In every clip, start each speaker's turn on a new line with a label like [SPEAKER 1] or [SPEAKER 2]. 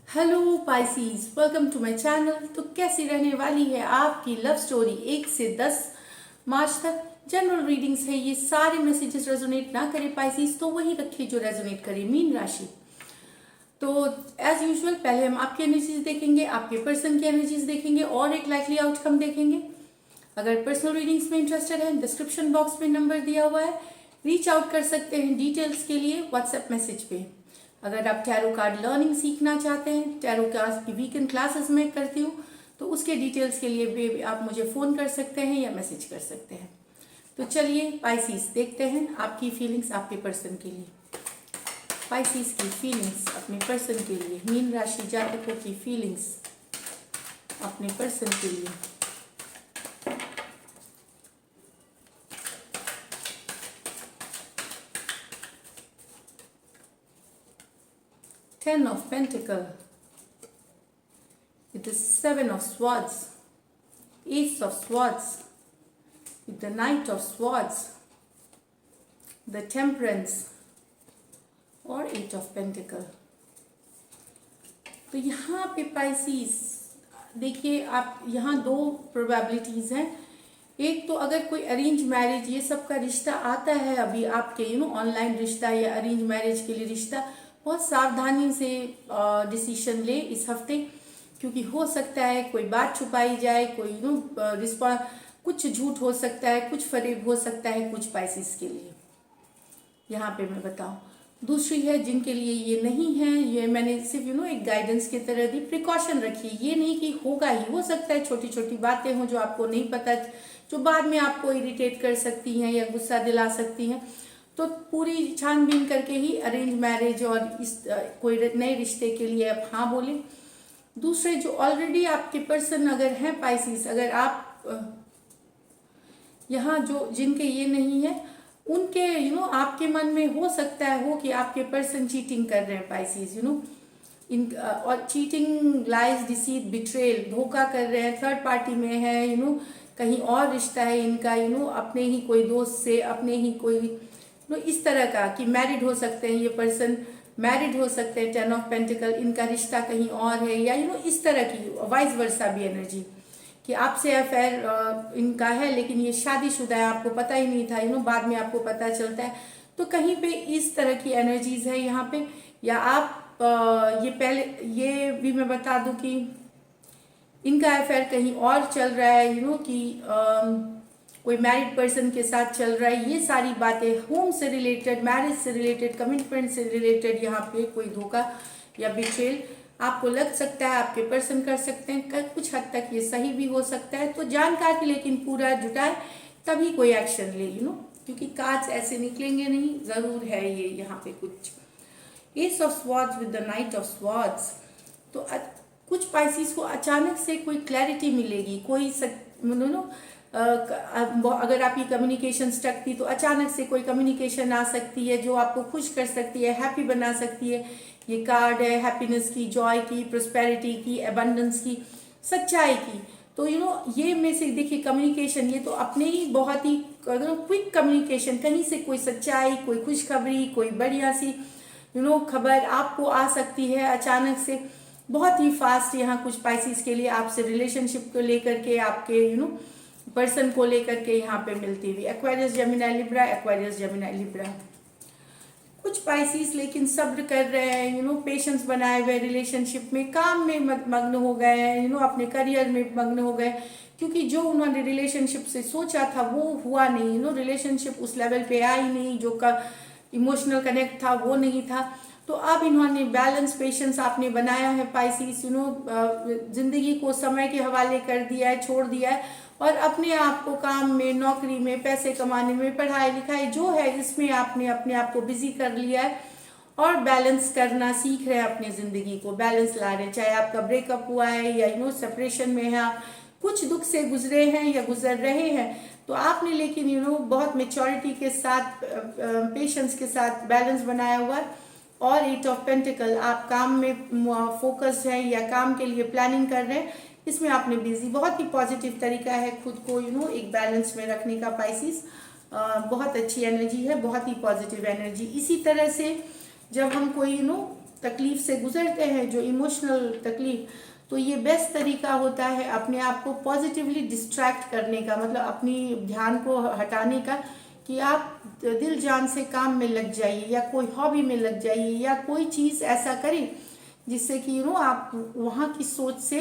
[SPEAKER 1] Hello Pisces, welcome to my channel. तो कैसी रहने वाली है आपकी लव स्टोरी 1 से 10 मार्च तक। जनरल रीडिंग्स है, ये सारे मैसेजेस रेजोनेट ना करे पाइसीज तो वही रखिए जो रेजोनेट करे मीन राशि। तो एज यूजुअल पहले हम आपकी एनर्जीज देखेंगे, आपके पर्सन की एनर्जीज देखेंगे और एक लाइकली आउटकम देखेंगे। अगर पर्सनल रीडिंग्स में इंटरेस्टेड है, डिस्क्रिप्शन बॉक्स में नंबर दिया हुआ है, रीच आउट कर सकते हैं डिटेल्स के लिए व्हाट्सएप मैसेज पे। अगर आप टैरो कार्ड लर्निंग सीखना चाहते हैं, टैरो क्लास की वीकेंड क्लासेस में करती हूँ, तो उसके डिटेल्स के लिए भी आप मुझे फ़ोन कर सकते हैं या मैसेज कर सकते हैं। तो चलिए पाइसीस देखते हैं आपकी फीलिंग्स आपके पर्सन के लिए। पाइसीस की फीलिंग्स अपने पर्सन के लिए, मीन राशि जातकों की फीलिंग्स अपने पर्सन के लिए। Ten of Pentacles, with the Seven of Swords, Ace of Swords, with the Knight of Swords, the Temperance और Eight of Pentacles। तो यहाँ पे पाइसीस देखिए, आप यहाँ दो प्रोबेबिलिटीज हैं। एक तो अगर कोई अरेंज मैरिज ये सब का रिश्ता आता है अभी आपके ऑनलाइन रिश्ता या अरेंज मैरिज के लिए रिश्ता, बहुत सावधानी से डिसीजन ले इस हफ्ते, क्योंकि हो सकता है कोई बात छुपाई जाए, कोई रिस्पॉन्स, कुछ झूठ हो सकता है, कुछ फरेब हो सकता है कुछ पाइसिस के लिए। यहाँ पे मैं बताऊँ। दूसरी है जिनके लिए ये नहीं है, ये मैंने सिर्फ एक गाइडेंस की तरह दी, प्रिकॉशन रखिए। ये नहीं कि होगा ही, हो सकता है छोटी छोटी बातें हो जो आपको नहीं पता, जो बाद में आपको इरिटेट कर सकती हैं या गुस्सा दिला सकती हैं। तो पूरी छानबीन करके ही अरेंज मैरिज और इस कोई नए रिश्ते के लिए आप हाँ बोले। दूसरे जो ऑलरेडी आपके पर्सन अगर हैं पाइसिस, अगर आप यहाँ जो जिनके ये नहीं है उनके आपके मन में हो सकता है हो कि आपके पर्सन चीटिंग कर रहे हैं पाइसिस, इन और चीटिंग, लाइज, डिसीट, बिट्रेल, धोखा कर रहे हैं, थर्ड पार्टी में है, कहीं और रिश्ता है इनका, अपने ही कोई दोस्त से, अपने ही कोई इस तरह का कि मैरिड हो सकते हैं, ये पर्सन मैरिड हो सकते हैं। 10 ऑफ पेंटिकल, इनका रिश्ता कहीं और है, या इस तरह की वाइस वर्सा भी एनर्जी कि आपसे अफेयर इनका है लेकिन ये शादीशुदा है, आपको पता ही नहीं था, बाद में आपको पता चलता है। तो कहीं पे इस तरह की एनर्जीज है यहाँ पे। या आप ये पहले ये भी मैं बता दूं कि इनका अफेयर कहीं और चल रहा है, कि कोई मैरिड पर्सन के साथ चल रहा है। ये सारी बातें होम से रिलेटेड, मैरिज से रिलेटेड, कमिटमेंट से रिलेटेड, यहाँ पे कोई धोखा या बिट्रेल आपको लग सकता है, आपके पर्सन कर सकते हैं। कुछ हद तक ये सही भी हो सकता है। तो जानकारी लेकिन पूरा जुटाए तभी कोई एक्शन ले, क्योंकि कार्ड्स ऐसे निकलेंगे नहीं, जरूर है ये यहाँ पे कुछ। S of swords with the night of swords. तो कुछ पाइसिस को अचानक से कोई क्लैरिटी मिलेगी, कोई अगर आपकी कम्युनिकेशन स्टक थी तो अचानक से कोई कम्युनिकेशन आ सकती है जो आपको खुश कर सकती है, हैप्पी बना सकती है। ये कार्ड है हैप्पीनेस की, जॉय की, प्रोस्पेरिटी की, एबंडेंस की, सच्चाई की। तो ये में से देखिए कम्युनिकेशन, ये तो अपने ही बहुत ही क्विक कम्युनिकेशन, कहीं से कोई सच्चाई, कोई खुशखबरी, कोई बढ़िया सी खबर आपको आ सकती है अचानक से, बहुत ही फास्ट। यहाँ कुछ पाइसिस के लिए आपसे रिलेशनशिप को लेकर के, आपके पर्सन को लेकर के यहाँ पे मिलती हुई। Aquarius Gemini Libra, Aquarius Gemini Libra. कुछ पाइसिस लेकिन सब्र कर रहे हैं, पेशेंस बनाए हुए रिलेशनशिप में, काम में मग्न हो गए हैं, अपने करियर में मग्न हो गए, क्योंकि जो उन्होंने रिलेशनशिप से सोचा था वो हुआ नहीं, रिलेशनशिप उस लेवल पे आई नहीं, जो का इमोशनल कनेक्ट था वो नहीं था। तो अब इन्होंने बैलेंस, पेशेंस आपने बनाया है पाइसिस, जिंदगी को समय के हवाले कर दिया है, छोड़ दिया है, और अपने आप को काम में, नौकरी में, पैसे कमाने में, पढ़ाई लिखाई जो है इसमें आपने अपने आप को बिजी कर लिया है और बैलेंस करना सीख रहे हैं, अपनी जिंदगी को बैलेंस ला रहे हैं। चाहे आपका ब्रेकअप हुआ है या सेपरेशन में है, आप कुछ दुख से गुजरे हैं या गुजर रहे हैं, तो आपने लेकिन बहुत मेच्योरिटी के साथ, पेशेंस के साथ बैलेंस बनाया हुआ है। और 8 ऑफ पेंटिकल, आप काम में फोकस है या काम के लिए प्लानिंग कर रहे हैं, इसमें आपने बिजी, बहुत ही पॉजिटिव तरीका है खुद को एक बैलेंस में रखने का पाइसिस। बहुत अच्छी एनर्जी है, बहुत ही पॉजिटिव एनर्जी। इसी तरह से जब हम कोई तकलीफ से गुजरते हैं, जो इमोशनल तकलीफ, तो ये बेस्ट तरीका होता है अपने आप को पॉजिटिवली डिस्ट्रैक्ट करने का, मतलब अपनी ध्यान को हटाने का, कि आप दिल जान से काम में लग जाइए या कोई हॉबी में लग जाइए या कोई चीज़ ऐसा करें जिससे कि आप वहाँ की सोच से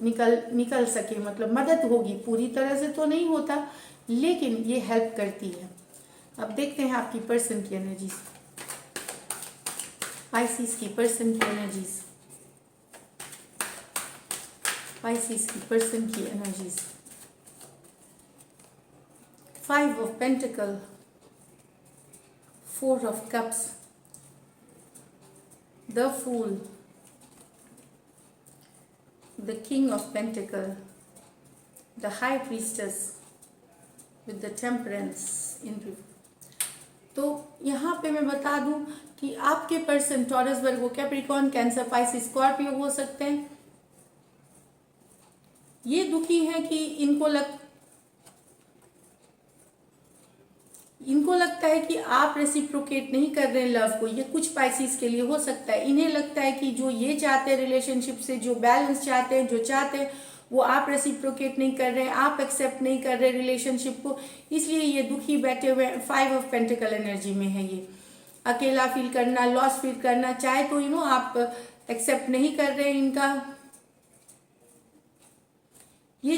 [SPEAKER 1] निकल सके। मतलब मदद होगी, पूरी तरह से तो नहीं होता लेकिन ये हेल्प करती है। अब देखते हैं आपकी पर्सन की एनर्जीज, पाइसिस की पर्सन की एनर्जीज, पाइसिस की पर्सन की energies. 5 of Pentacle, 4 of Cups, the Fool, the King of Pentacle, the High Priestess with the Temperance in reverse। तो यहाँ पे मैं बता दूं कि आपके पर्सन टॉरस, वर्गो, कैप्रिकॉर्न, कैंसर, पाइसिस, स्कॉर्पियो हो सकते हैं। ये दुखी हैं कि इनको लगता है कि आप रेसिप्रोकेट नहीं कर रहे हैं लव को। ये कुछ पाइसिस के लिए हो सकता है, इन्हें लगता है कि जो ये चाहते हैं रिलेशनशिप से, जो बैलेंस चाहते हैं, जो चाहते हैं वो आप रेसिप्रोकेट नहीं कर रहे हैं, आप एक्सेप्ट नहीं कर रहे रिलेशनशिप को, इसलिए ये दुखी बैठे हुए हैं। 5 of Pentacle एनर्जी में है ये। अकेला फील करना, लॉस फील करना, चाहे तो आप एक्सेप्ट नहीं कर रहे हैं इनका, ये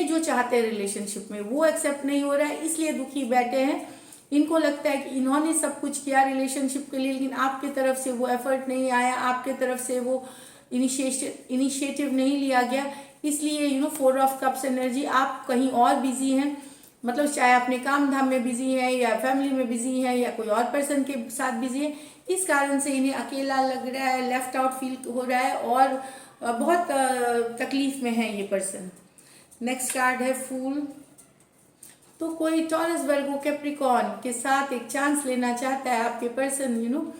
[SPEAKER 1] जो चाहते हैं रिलेशनशिप में वो एक्सेप्ट नहीं हो रहा है, इसलिए दुखी बैठे हैं। इनको लगता है कि इन्होंने सब कुछ किया रिलेशनशिप के लिए लेकिन आपके तरफ से वो एफर्ट नहीं आया, आपके तरफ से वो इनिशिएटिव नहीं लिया गया, इसलिए 4 of Cups एनर्जी, आप कहीं और बिजी हैं, मतलब चाहे अपने काम धाम में बिजी है या फैमिली में बिजी है या कोई और पर्सन के साथ बिजी है, इस कारण से इन्हें अकेला लग रहा है, लेफ्ट आउट फील हो रहा है और बहुत तकलीफ में है ये पर्सन। नेक्स्ट कार्ड है फूल। तो कोई टॉरस, वर्गो, कैप्रिकॉर्न के साथ एक चांस लेना चाहता है, आपके पर्सन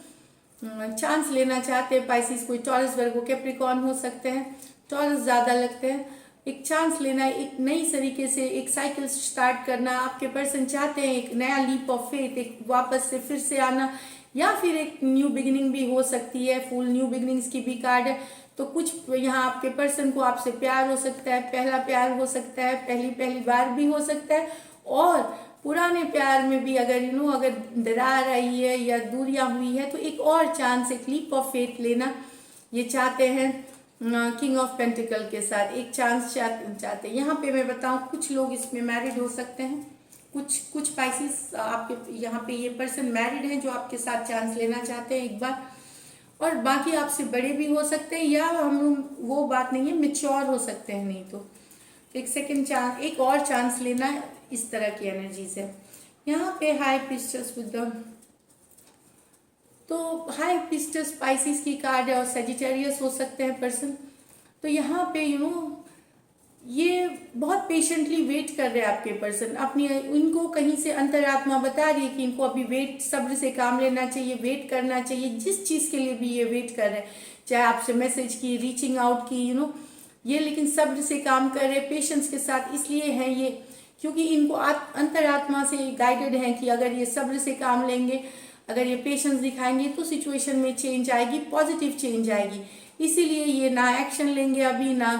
[SPEAKER 1] चांस लेना चाहते हैं। पाइसिस कोई टॉरस, वर्गो, कैप्रिकॉर्न हो सकते हैं, टॉरस ज़्यादा लगते हैं। एक चांस लेना, एक नई तरीके से एक साइकिल स्टार्ट करना, आपके पर्सन चाहते हैं एक नया लीप ऑफ फेथ, एक वापस से फिर से आना, या फिर एक न्यू बिगिनिंग भी हो सकती है। फुल न्यू बिगिनिंग्स की भी कार्ड है। तो कुछ यहाँ आपके पर्सन को आपसे प्यार हो सकता है, पहला प्यार हो सकता है, पहली बार भी हो सकता है, और पुराने प्यार में भी अगर अगर दरार आई है या दूरियां हुई है तो एक और चांस, एक लीप ऑफ फेथ लेना ये चाहते हैं। किंग ऑफ पेंटिकल के साथ एक चांस चाहते हैं। यहाँ पे मैं बताऊँ, कुछ लोग इसमें मैरिड हो सकते हैं, कुछ पाइसिस आपके यहाँ पे ये पर्सन मैरिड हैं जो आपके साथ चांस लेना चाहते हैं एक बार, और बाकी आपसे बड़े भी हो सकते हैं, या वो बात नहीं है, मेच्योर हो सकते हैं, नहीं तो एक सेकंड चांस, एक और चांस लेना, इस तरह की एनर्जीज है। यहाँ पे हाई प्रीस्टेस विद द, तो हाई प्रीस्टेस पाइसिस की कार्ड है और सेजिटेरियस हो सकते हैं पर्सन। तो यहाँ पे ये बहुत पेशेंटली वेट कर रहे हैं आपके पर्सन, अपनी इनको कहीं से अंतरात्मा बता रही है कि इनको अभी वेट, सब्र से काम लेना चाहिए, वेट करना चाहिए, जिस चीज़ के लिए भी ये वेट कर रहे हैं, चाहे आपसे मैसेज की, रीचिंग आउट की, ये, लेकिन सब्र से काम कर रहे हैं, पेशेंस के साथ, इसलिए हैं ये, क्योंकि इनको अंतरात्मा से गाइडेड है कि अगर ये सब्र से काम लेंगे, अगर ये पेशेंस दिखाएंगे तो सिचुएशन में चेंज आएगी, पॉजिटिव चेंज आएगी। इसीलिए ये ना एक्शन लेंगे अभी, ना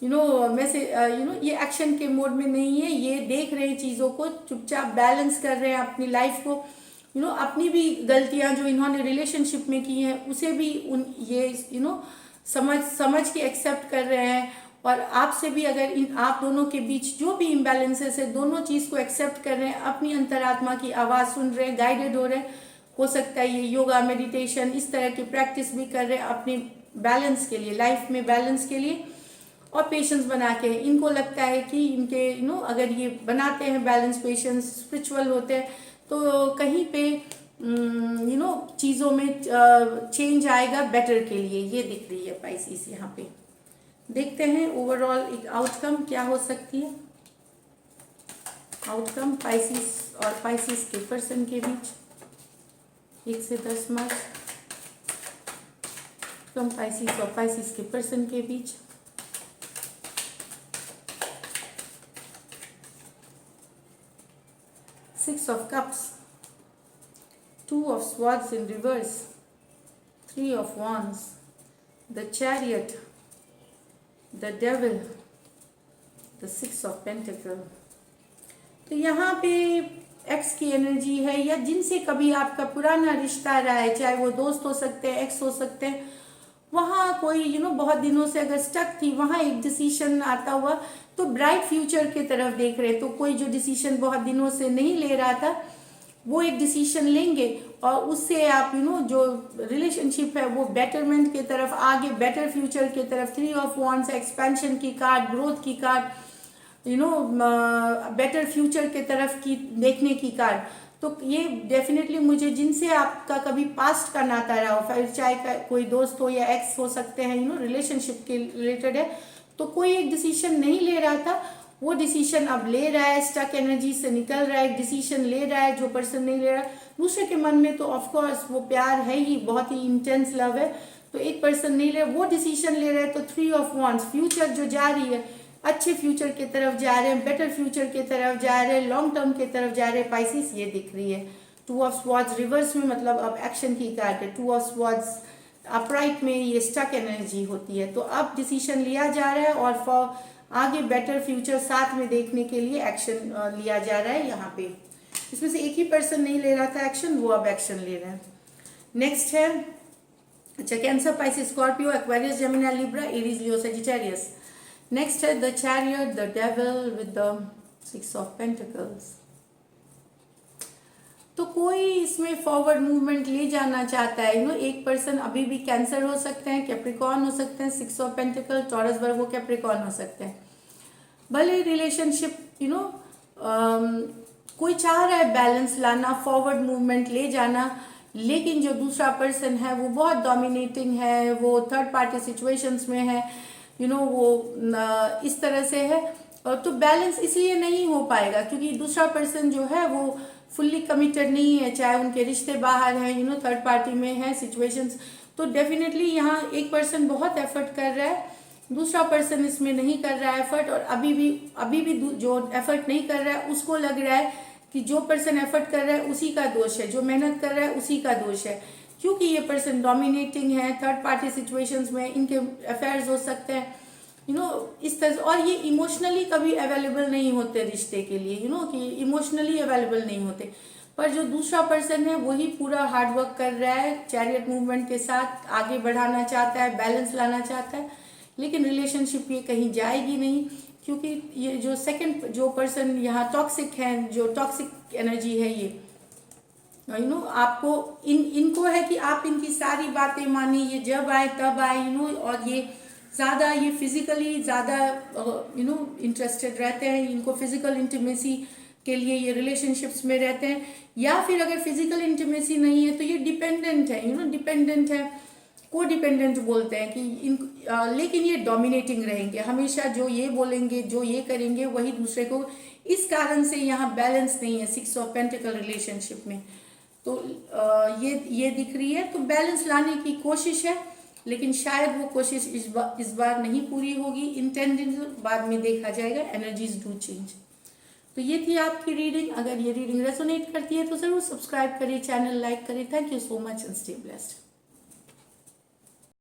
[SPEAKER 1] वैसे ये एक्शन के मोड में नहीं है, ये देख रहे हैं चीज़ों को, चुपचाप बैलेंस कर रहे हैं अपनी लाइफ को, अपनी भी गलतियां जो इन्होंने रिलेशनशिप में की हैं उसे भी समझ के एक्सेप्ट कर रहे हैं, और आपसे भी अगर आप दोनों के बीच जो भी इम्बैलेंसेस है, दोनों चीज़ को एक्सेप्ट कर रहे हैं, अपनी अंतरात्मा की आवाज़ सुन रहे हैं, गाइडेड हो रहे हैं, हो सकता है ये योगा, मेडिटेशन, इस तरह की प्रैक्टिस भी कर रहे हैं अपने बैलेंस के लिए, लाइफ में बैलेंस के लिए, और पेशेंस बना के। इनको लगता है कि इनके अगर ये बनाते हैं बैलेंस, पेशेंस, स्पिरिचुअल होते हैं, तो कहीं पे चीज़ों में चेंज आएगा बेटर के लिए, ये दिख रही है पाइसिस यहाँ पे। देखते हैं ओवरऑल एक आउटकम क्या हो सकती है। आउटकम पाइसिस और पाइसिस के पर्सन के बीच 1 से 10 मार्क्स, कम पाइसिस और पाइसिस के पर्सन के बीच 6 of Cups, 2 of Swords in reverse, 3 of Wands, the Chariot, the Devil, the 6 of Pentacles। तो यहाँ पे एक्स की एनर्जी है, या जिनसे कभी आपका पुराना रिश्ता रहा है, चाहे वो दोस्त हो सकते हैं, एक्स हो सकते हैं, वहाँ कोई बहुत दिनों से अगर स्टक थी, वहाँ एक डिसीजन आता हुआ, तो ब्राइट फ्यूचर की तरफ देख रहे। तो कोई जो डिसीजन बहुत दिनों से नहीं ले रहा था, वो एक डिसीजन लेंगे और उससे आप जो रिलेशनशिप है वो बेटरमेंट की तरफ, आगे बेटर फ्यूचर की तरफ। 3 ऑफ वॉन्ड्स एक्सपेंशन की कार्ड, ग्रोथ की कार्ड, बेटर फ्यूचर के तरफ की देखने की कार्ड। तो ये डेफिनेटली मुझे, जिनसे आपका कभी पास्ट का नाता रहा हो, फिर चाहे कोई दोस्त हो या एक्स हो सकते हैं, रिलेशनशिप के रिलेटेड है, तो कोई एक डिसीजन नहीं ले रहा था, वो डिसीजन अब ले रहा है, स्टक एनर्जी से निकल रहा है, एक डिसीजन ले रहा है। जो पर्सन नहीं ले रहा है, दूसरे के मन में तो ऑफकोर्स वो प्यार है ही, बहुत ही इंटेंस लव है, तो एक पर्सन नहीं ले रहा, वो डिसीजन ले रहा है। तो 3 ऑफ वॉन्ड्स, फ्यूचर जो जा रही है, अच्छे फ्यूचर की तरफ जा रहे हैं, बेटर फ्यूचर की तरफ जा रहे हैं, लॉन्ग टर्म की तरफ जा रहे हैं, पाइसिस ये दिख रही है। 2 ऑफ स्वॉर्ड्स रिवर्स में मतलब अब एक्शन की कार्ड है। 2 ऑफ स्वॉर्ड्स अपराइट में ये स्टक एनर्जी होती है। तो अब डिसीजन लिया जा रहा है और फॉर आगे बेटर फ्यूचर साथ में देखने के लिए एक्शन लिया जा रहा है। यहाँ पे इसमें से एक ही पर्सन नहीं ले रहा था एक्शन, वो अब एक्शन ले रहे हैं। नेक्स्ट है, अच्छा, cancer, Pisces, Scorpio, Aquarius, Gemini, Libra, Aries, Leo, Sagittarius. Next है the chariot, the devil with the 6 of pentacles. तो कोई इसमें फॉरवर्ड मूवमेंट ले जाना चाहता है। एक पर्सन अभी भी कैंसर हो सकते हैं, कैप्रिकॉर्न हो सकते हैं, 6 of pentacle, taurus, Virgo, Capricorn हो सकते हैं। भले रिलेशनशिप कोई चाह रहा है बैलेंस लाना, फॉरवर्ड मूवमेंट ले जाना, लेकिन जो दूसरा पर्सन है वो बहुत डोमिनेटिंग है, वो थर्ड पार्टी सिचुएशंस में है, वो इस तरह से है, तो बैलेंस इसलिए नहीं हो पाएगा क्योंकि दूसरा पर्सन जो है वो फुल्ली कमिटेड नहीं है, चाहे उनके रिश्ते बाहर हैं, थर्ड पार्टी में है सिचुएशंस। तो डेफिनेटली यहाँ एक पर्सन बहुत एफर्ट कर रहा है, दूसरा पर्सन इसमें नहीं कर रहा है एफर्ट, और अभी भी जो एफर्ट नहीं कर रहा है उसको लग रहा है कि जो पर्सन एफर्ट कर रहा है उसी का दोष है, जो मेहनत कर रहा है उसी का दोष है, क्योंकि ये पर्सन डोमिनेटिंग है, थर्ड पार्टी सिचुएशंस में इनके अफेयर्स हो सकते हैं, इस तरह। और ये इमोशनली कभी अवेलेबल नहीं होते रिश्ते के लिए, कि इमोशनली अवेलेबल नहीं होते। पर जो दूसरा पर्सन है वही पूरा हार्ड वर्क कर रहा है, चैरियट मूवमेंट के साथ आगे बढ़ाना चाहता है, बैलेंस लाना चाहता है, लेकिन रिलेशनशिप ये कहीं जाएगी नहीं, क्योंकि ये जो सेकंड जो पर्सन यहाँ टॉक्सिक है, जो टॉक्सिक एनर्जी है, ये आपको इनको है कि आप इनकी सारी बातें मानिए, ये जब आए तब आए, और ये ज़्यादा ये फिजिकली ज़्यादा इंटरेस्टेड रहते हैं, इनको फिजिकल इंटीमेसी के लिए ये रिलेशनशिप्स में रहते हैं, या फिर अगर फिजिकल इंटीमेसी नहीं है तो ये डिपेंडेंट है, डिपेंडेंट है, को डिपेंडेंट बोलते हैं कि लेकिन ये डोमिनेटिंग रहेंगे हमेशा, जो ये बोलेंगे, जो ये करेंगे वही दूसरे को, इस कारण से यहाँ बैलेंस नहीं है 6 ऑफ पेंटिकल रिलेशनशिप में। तो ये दिख रही है, तो बैलेंस लाने की कोशिश है, लेकिन शायद वो कोशिश इस बार नहीं पूरी होगी, इंटेंडेड बाद में देखा जाएगा, एनर्जीज डू चेंज। तो ये थी आपकी रीडिंग। अगर ये रीडिंग रेजोनेट करती है तो जरूर सब्सक्राइब करिए, चैनल लाइक करिए। Thank you so much and stay blessed.